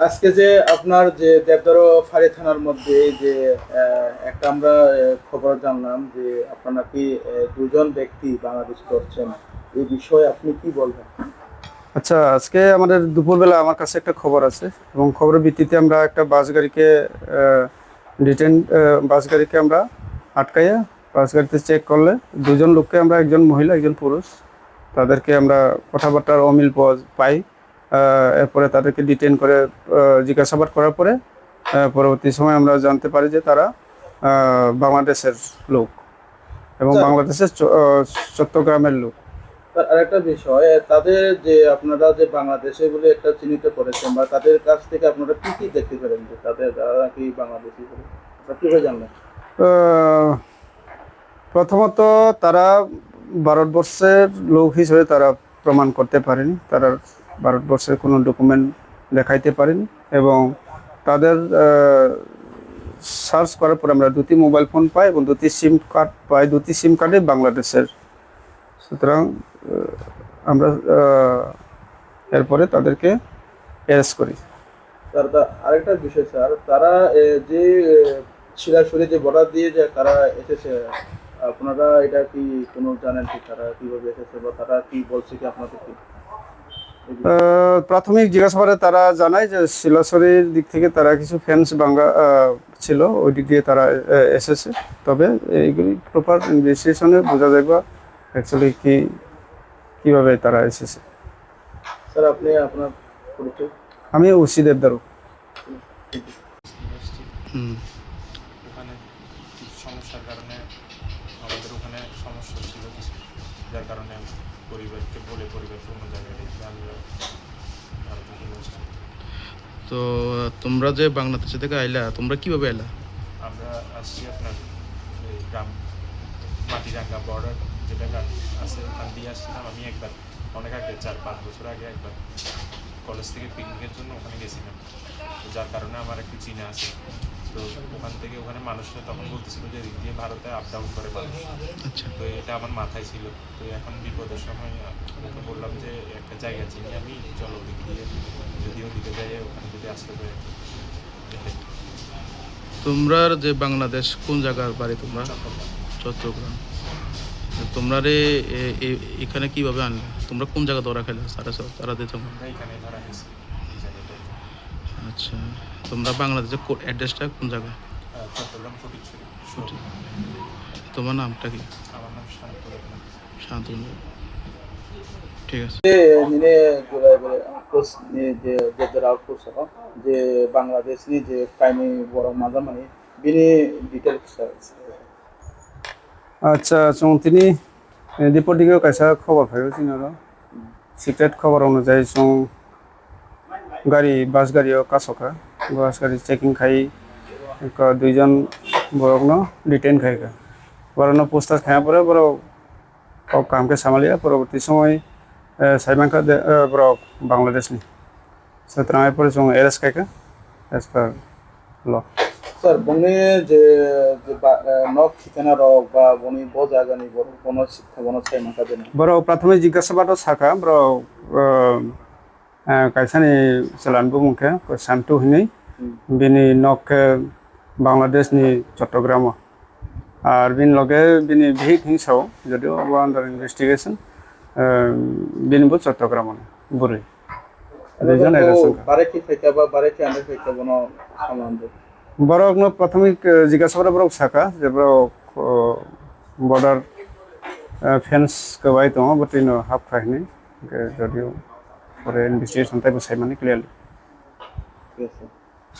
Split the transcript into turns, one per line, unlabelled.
আজকে যে আপনার যে দেবদারো ফাঁড়ি থানার মধ্যে এই যে একটা আমরা খবর জানলাম যে আপনার নাকি দুজন ব্যক্তি বাংলাদেশ করছেন, এই বিষয়ে আপনি কি বলবেন?
আচ্ছা, আজকে আমাদের দুপুরবেলা আমার কাছে একটা খবর আছে এবং খবরের ভিত্তিতে আমরা একটা বাস গাড়িকে ডিটেন বাস গাড়িকে আমরা আটকাইয়া বাস গাড়িতে চেক করলে দুজন লোককে আমরা, একজন মহিলা একজন পুরুষ, তাদেরকে আমরা কথাবার্তার অমিল পাই। এরপরে তাদেরকে ডিটেন করে জিজ্ঞাসাবাদ করার পরে পরবর্তী সময় আমরা জানতে পারি যে তারা বাংলাদেশের লোক এবং
স্যার,
বাংলাদেশের চট্টগ্রামের লোক।
আরেকটা বিষয়, তাদের যে আপনারা যে বাংলাদেশে বলে একটা চিহ্নিত করেছেন বা তাদের কাছ থেকে আপনারা কি কি দেখতে পেলেন যে তাদের তারা কি বাংলাদেশি বলে আপনারা কিভাবে জানলেন?
আহ, প্রথমত তারা ভারতবর্ষের লোক হিসেবে তারা প্রমাণ করতে পারেনি, তারা ভারতবর্ষের কোনো ডকুমেন্ট দেখাইতে পারেনি এবং তাদের সার্চ করার পর আমরা দুটি মোবাইল ফোন পাই এবং দুটি সিম কার্ড পাই, দুটি সিম কার্ডে বাংলাদেশের। সুতরাং আমরা এরপরে তাদেরকে অ্যারেস্ট করি।
স্যার, আরেকটা বিষয় স্যার, তারা যে শিলাশুড়ি যে বর্ডার দিয়ে যে তারা এসেছে, আপনারা এটা কি কোনো জানেন কি তারা কিভাবে এসেছে বা তারা কি বলছে কি আপনাদের কি এই বিষয়ে?
প্রাথমিক জিজ্ঞাসাবাদে তারা জানায় যে শিলাছড়ির দিক থেকে তারা কিছু ফেন্স ভাঙা ছিল, ওই দিক দিয়ে তারা এসেছে। তবে এইগুলি প্রপার ইনভেস্টিগেশনে বোঝা যাবে অ্যাকচুয়ালি কীভাবে তারা এসেছে।
স্যার, আপনি আপনার পরিচয়?
আমি ওসি দেবদারু।
হুম। ওখানে কিছু সমস্যার কারণে আমাদের ওখানে সমস্যা ছিল কিছু, যার কারণে আমি পরিবারকে অন্য জায়গায় রেখে আমরা ভারতে চলে আসছি।
তো তোমরা যে বাংলাদেশ থেকে আইলা, তোমরা কিভাবে আইলা?
আমরা আসছি আপনার এই গ্রাম মাটিরাঙ্গা বর্ডার যেটা আছে ওখান দিয়ে আসছিলাম। আমি একবার অনেক আগে 4-5 বছর আগে একবার কলেজ থেকে পিকনিকের জন্য ওখানে গেছিলাম, তো যার কারণে আমার একটু চিনা আছে। তো ওখান থেকে ওখানে মানুষরা তখন বলতেছিল যে এদিক দিয়ে ভারতে আপ ডাউন করে মানুষ।
আচ্ছা,
তো এটা আমার মাথায় ছিল। তো এখন বিপদের সময় ওকে বললাম যে একটা জায়গা চিনি আমি, চলো ওদিক দিয়ে, যদি ওদিকে যাই ওখানে যদি আসতে পারে।
তোমরা যে বাংলাদেশ কোন জায়গার বাড়ি তোমরা? চট্টগ্রাম। তোমরা রে এখানে কিভাবে আনলে? তোমরা কোন জায়গা ধরা খেলে তারা দিয়ে তোমরা?
আমরা এখানে ধরা গেছি এই জায়গাটায়।
আচ্ছা, তোমরা বাংলাদেশের অ্যাড্রেসটা কোন জায়গায়?
চট্টগ্রাম ফটিকছড়ি।
সঠিক। তোমার নামটা কি?
আমার নাম শান্ত রত্না।
শান্তনু। ঠিক আছে।
ini gulai gulai outpost ni je je outpost apa je Bangladesh ni je kaini borong mazam mani bini details
আচ্ছা, তিনি দীপর দিকেও কাইসা খবর পাইও চিনার সিক্রেট খবর অনুযায়ী বাস গাড়িও কাছকা বাস গাড়ি চেকিং খাই দুইজন বরগ্ন ডিটেন খাইকা বরগ্ন পোস্টার খাওয়া পরে বড় কামকে সামালিয়া পরবর্তী সময় সাইবাংকা বড় বাংলাদেশনি সুতরাং এরপরে এরেস্ট খাইকা অ্যাজ পার ল।
sir boni je nok ঠিকানা রক বা বনি ব জায়গা নি বড় কোন শিক্ষা বন চাই মাকা দেন
বড় প্রাথমিক জিজ্ঞাসাবাদ সাকা বড় কাইসানি চালানবো মুখে শান্তু হিনি বিনি নক বাংলাদেশ নি চট্টগ্রাম আর বিন লগে বিনি ভিক হিংসাও যদিও আন্ডার ইনভেস্টিগেশন বিনবো চট্টগ্রাম বুড়ি দুইজন
বারে কি ফেকা বা বারে কি আন্ডার ফেকা বন সম্বন্ধ
বড় প্রাথমিক জিজ্ঞাসাবাদ বড় সাকা যে বড় বর্ডার ফেন্স কবাই দङ বটিনো হাফ খাইনি যদিও পরে ইনভেস্টিগেশন টাইপ সাইমানি ক্লিয়ারলি।
ঠিক আছে।